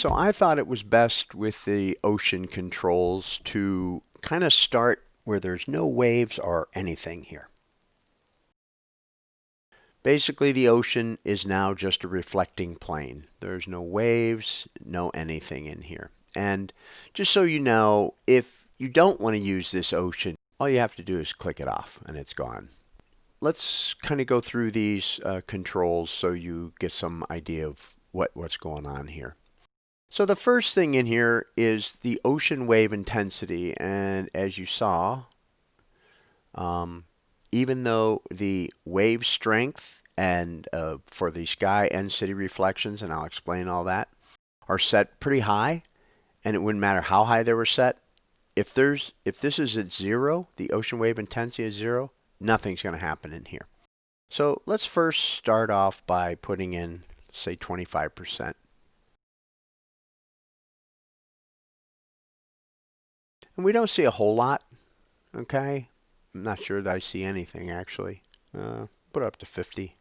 So I thought it was best with the ocean controls to kind of start where there's no waves or anything here. Basically, the ocean is now just a reflecting plane. There's no waves, no anything in here. And just so you know, if you don't want to use this ocean, all you have to do is click it off and it's gone. Let's kind of go through these controls so you get some idea of what's going on here. So the first thing in here is the ocean wave intensity. And as you saw, even though the wave strength and for the sky and city reflections, and I'll explain all that, are set pretty high, and it wouldn't matter how high they were set. If this is at zero, the ocean wave intensity is zero, nothing's going to happen in here. So let's first start off by putting in, say, 25%. And we don't see a whole lot, okay? I'm not sure that I see anything actually. Put it up to 50.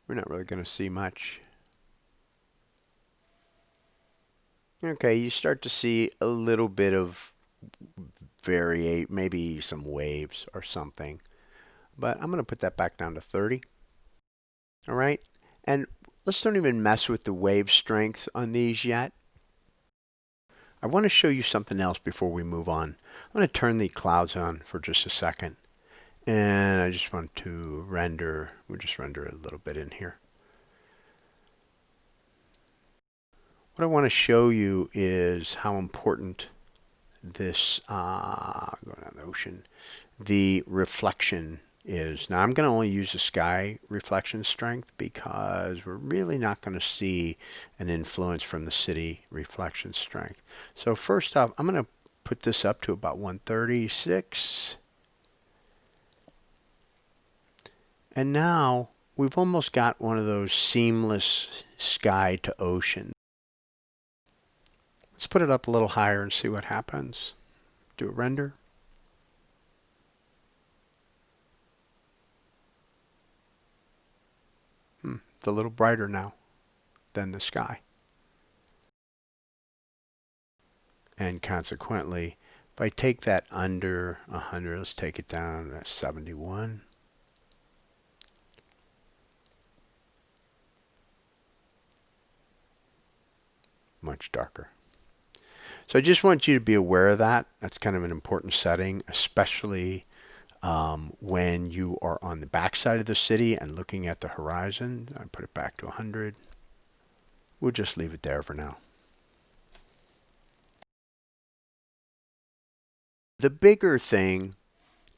We're not really going to see much. Okay, you start to see a little bit of variate, maybe some waves or something. But I'm going to put that back down to 30. All right, and let's don't even mess with the wave strength on these yet. I want to show you something else before we move on. I'm going to turn the clouds on for just a second. And I just want to render, we'll just render a little bit in here. What I want to show you is how important this, going down the ocean, the reflection is. Now I'm going to only use the sky reflection strength because we're really not going to see an influence from the city reflection strength. So first off, I'm going to put this up to about 136. And now we've almost got one of those seamless sky to ocean. Let's put it up a little higher and see what happens. Do a render. It's a little brighter now than the sky. And consequently, if I take that under 100, let's take it down to 71. Much darker. So I just want you to be aware of that. That's kind of an important setting, especially when you are on the back side of the city and looking at the horizon. I put it back to 100. We'll just leave it there for now. The bigger thing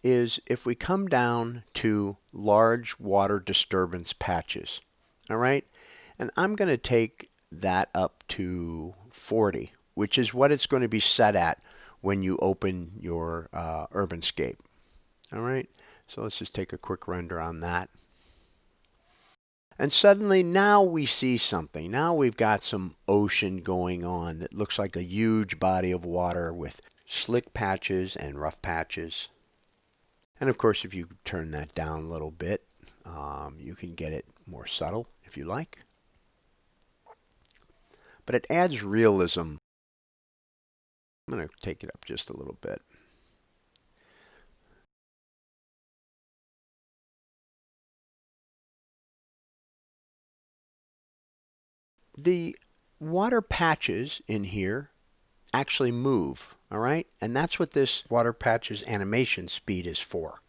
is if we come down to large water disturbance patches. All right? And I'm going to take that up to 40, which is what it's going to be set at when you open your UrbanScape. All right? So let's just take a quick render on that. And suddenly now we see something. Now we've got some ocean going on that looks like a huge body of water with slick patches and rough patches. And of course, if you turn that down a little bit, you can get it more subtle if you like. But it adds realism. I'm going to take it up just a little bit. The water patches in here actually move, all right? And that's what this water patches animation speed is for.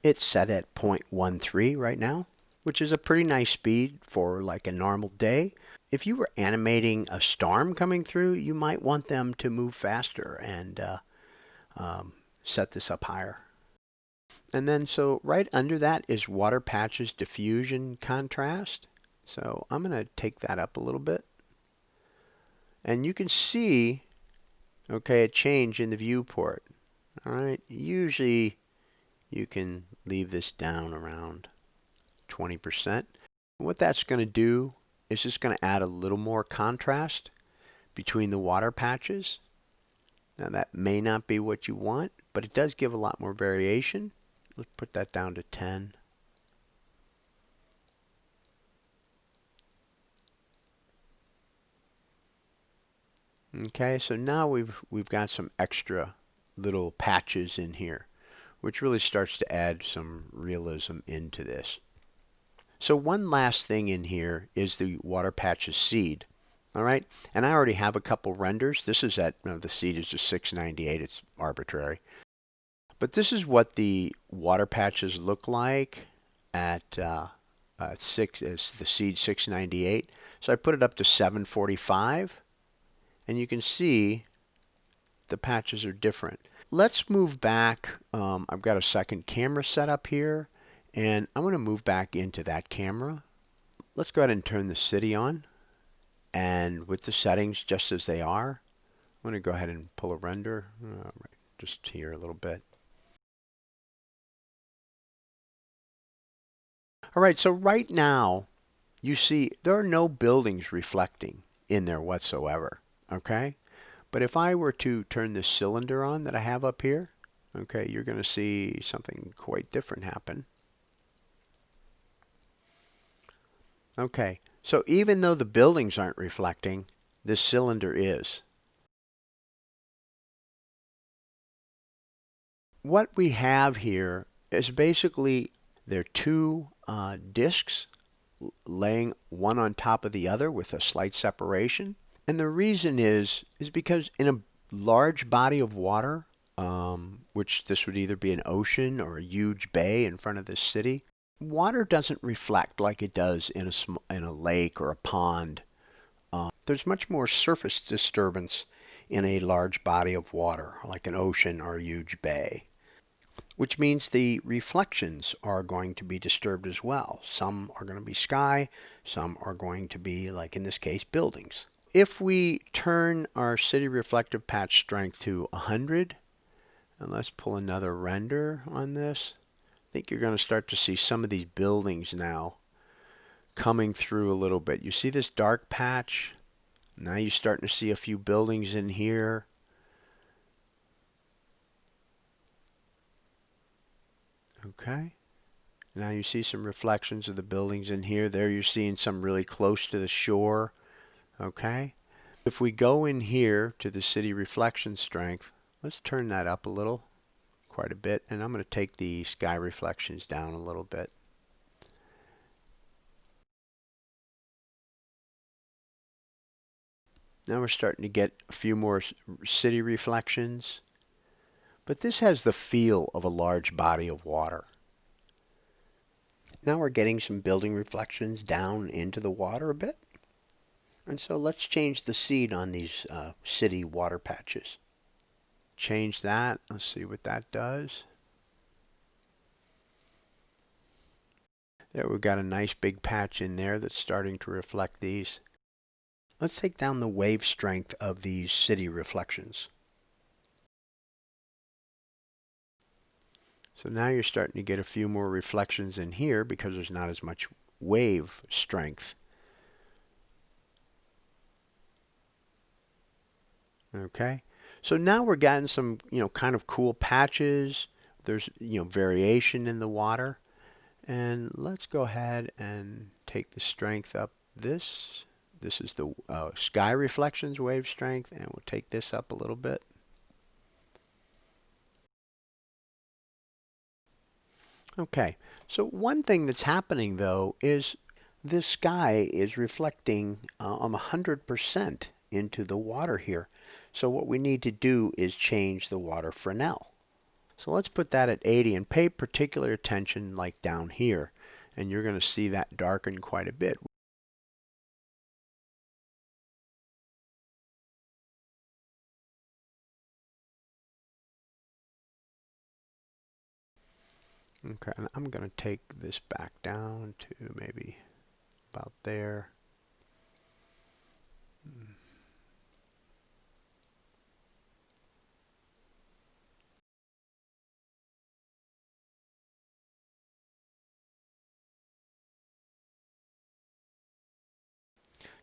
It's set at 0.13 right now, which is a pretty nice speed for like a normal day. If you were animating a storm coming through, you might want them to move faster and set this up higher. And then so right under that is water patches diffusion contrast. So I'm going to take that up a little bit. And you can see, okay, a change in the viewport. All right, usually you can leave this down around 20%. What that's going to do is just going to add a little more contrast between the water patches. Now that may not be what you want, but it does give a lot more variation. Let's put that down to 10. Okay, so now we've got some extra little patches in here, which really starts to add some realism into this. So one last thing in here is the water patches seed. All right, and I already have a couple renders. This is at the seed is just 698. It's arbitrary, but this is what the water patches look like at six as the seed 698. So I put it up to 745, and you can see the patches are different. Let's move back. I've got a second camera set up here, and I'm going to move back into that camera. Let's go ahead and turn the city on, and with the settings just as they are, I'm going to go ahead and pull a render, just here a little bit. All right, so right now you see there are no buildings reflecting in there whatsoever, okay? But if I were to turn this cylinder on that I have up here, okay, you're going to see something quite different happen. Okay, so even though the buildings aren't reflecting, this cylinder is. What we have here is basically there are two discs laying one on top of the other with a slight separation. And the reason is because in a large body of water, which this would either be an ocean or a huge bay in front of this city, water doesn't reflect like it does in a lake or a pond. There's much more surface disturbance in a large body of water, like an ocean or a huge bay, which means the reflections are going to be disturbed as well. Some are going to be sky, some are going to be, like in this case, buildings. If we turn our city reflective patch strength to 100, and let's pull another render on this, I think you're going to start to see some of these buildings now coming through a little bit. You see this dark patch? Now you're starting to see a few buildings in here. Okay. Now you see some reflections of the buildings in here. There you're seeing some really close to the shore. Okay. If we go in here to the city reflection strength, let's turn that up a little, quite a bit, and I'm going to take the sky reflections down a little bit. Now we're starting to get a few more city reflections, but this has the feel of a large body of water. Now we're getting some building reflections down into the water a bit. And so let's change the seed on these city water patches. Change that. Let's see what that does. There we've got a nice big patch in there that's starting to reflect these. Let's take down the wave strength of these city reflections. So now you're starting to get a few more reflections in here because there's not as much wave strength. Okay, so now we're getting some, kind of cool patches. There's, variation in the water. And let's go ahead and take the strength up this. This is the sky reflections wave strength, and we'll take this up a little bit. Okay, so one thing that's happening though is this sky is reflecting 100% into the water here. So what we need to do is change the water Fresnel. So let's put that at 80 and pay particular attention like down here. And you're going to see that darken quite a bit. Okay, and I'm going to take this back down to maybe about there.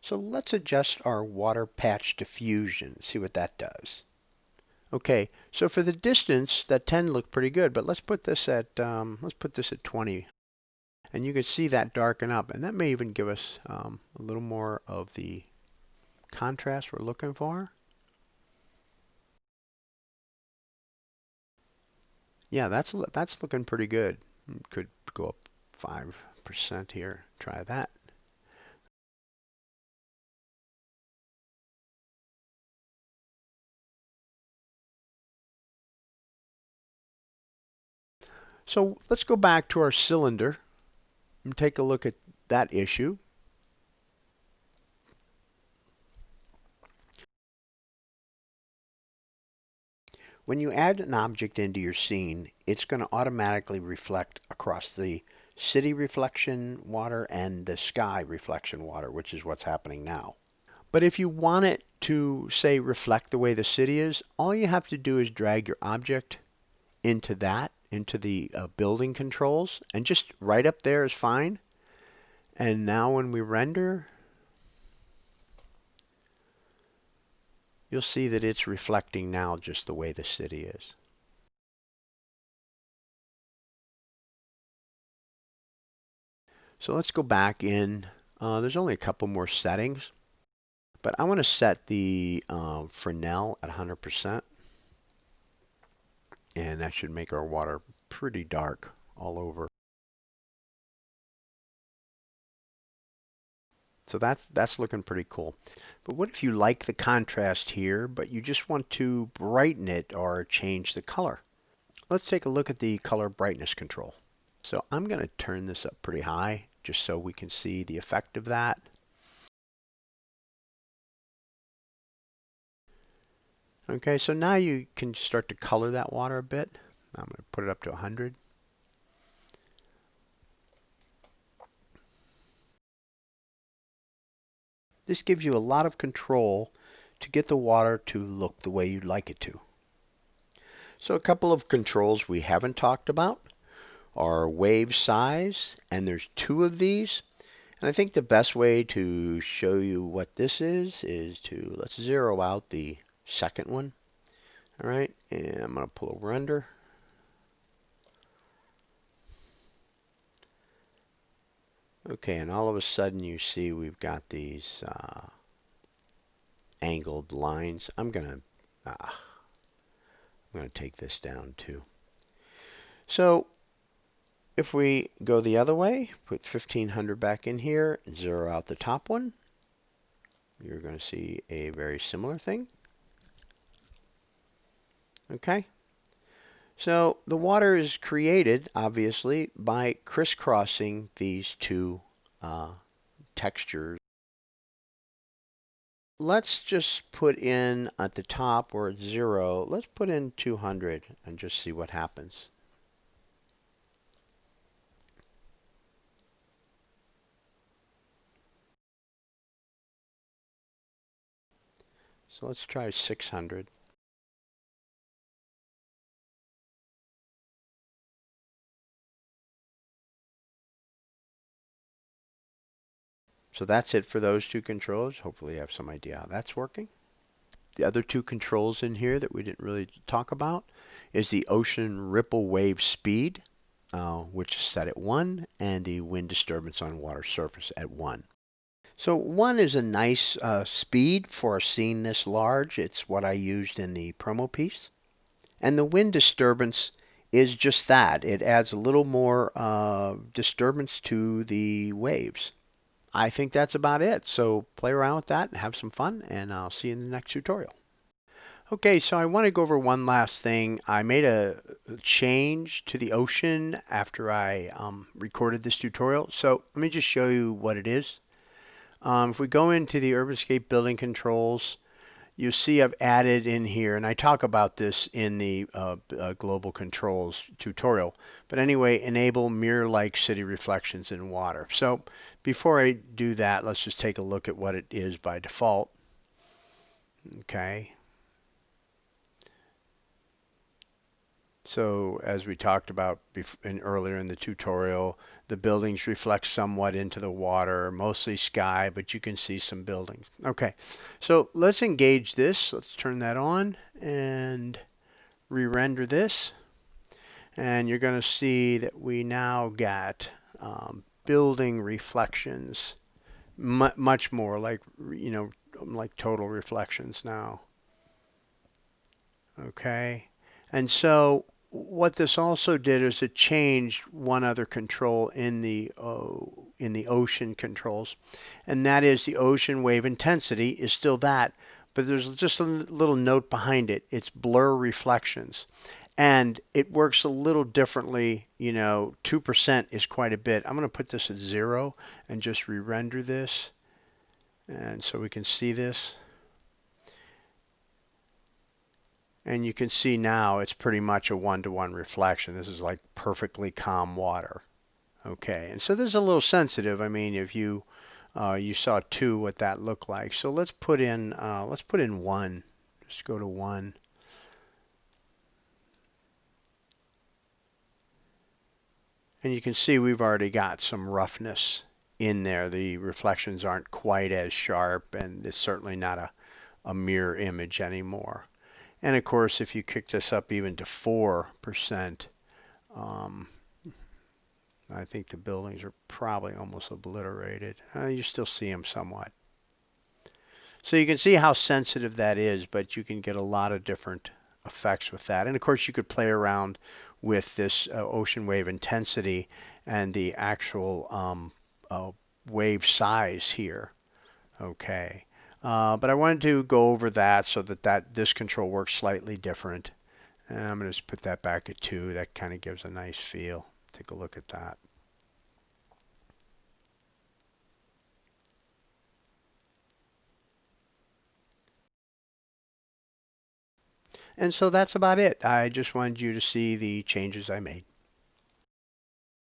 So let's adjust our water patch diffusion, see what that does. Okay, so for the distance, that 10 looked pretty good, but let's put this at 20, and you can see that darken up, and that may even give us a little more of the contrast we're looking for. Yeah, that's looking pretty good. Could go up 5% here. Try that. So let's go back to our cylinder and take a look at that issue. When you add an object into your scene, it's going to automatically reflect across the city reflection water and the sky reflection water, which is what's happening now. But if you want it to, say, reflect the way the city is, all you have to do is drag your object into into the building controls, and just right up there is fine. And now when we render, you'll see that it's reflecting now just the way the city is. So let's go back in. There's only a couple more settings, but I want to set the Fresnel at 100%, and that should make our water pretty dark all over. So that's looking pretty cool. But what if you like the contrast here, but you just want to brighten it or change the color? Let's take a look at the color brightness control. So I'm going to turn this up pretty high just so we can see the effect of that. Okay, so now you can start to color that water a bit. I'm going to put it up to 100. This gives you a lot of control to get the water to look the way you'd like it to. So a couple of controls we haven't talked about are wave size, and there's two of these. And I think the best way to show you what this is to, let's zero out the second one. All right, and I'm going to pull a render. Okay, and all of a sudden you see we've got these angled lines. I'm going to take this down too. So if we go the other way, put 1500 back in here, zero out the top one, you're going to see a very similar thing. Okay? So the water is created, obviously, by crisscrossing these two textures. Let's just put in at the top where it's 0, let's put in 200 and just see what happens. So let's try 600. So that's it for those two controls. Hopefully you have some idea how that's working. The other two controls in here that we didn't really talk about is the ocean ripple wave speed, which is set at 1, and the wind disturbance on water surface at 1. So 1 is a nice speed for a scene this large. It's what I used in the promo piece. And the wind disturbance is just that. It adds a little more disturbance to the waves. I think that's about it. So play around with that and have some fun, and I'll see you in the next tutorial. Okay, so I want to go over one last thing. I made a change to the ocean after I recorded this tutorial. So let me just show you what it is. If we go into the UrbanScape building controls, you see I've added in here, and I talk about this in the global controls tutorial. But anyway, enable mirror-like city reflections in water. So before I do that, let's just take a look at what it is by default. Okay. So as we talked about earlier in the tutorial, the buildings reflect somewhat into the water, mostly sky, but you can see some buildings. Okay, so let's engage this. Let's turn that on and re-render this. And you're going to see that we now got building reflections, much more like, like total reflections now. Okay, and so what this also did is it changed one other control in the ocean controls, and that is the ocean wave intensity is still that, but there's just a little note behind it. It's blur reflections. And it works a little differently. 2% is quite a bit. I'm going to put this at 0 and just re-render this. And so we can see this. And you can see now it's pretty much a one-to-one reflection. This is like perfectly calm water. Okay, and so this is a little sensitive. I mean, if you saw 2, what that looked like. So let's put in 1. Just go to 1. And you can see we've already got some roughness in there. The reflections aren't quite as sharp, and it's certainly not a mirror image anymore. And of course, if you kick this up even to 4%, um, I think the buildings are probably almost obliterated. You still see them somewhat. So you can see how sensitive that is, but you can get a lot of different effects with that. And of course, you could play around with this ocean wave intensity and the actual wave size here. Okay. But I wanted to go over that so that this control works slightly different. And I'm going to just put that back at 2. That kind of gives a nice feel. Take a look at that. And so that's about it. I just wanted you to see the changes I made.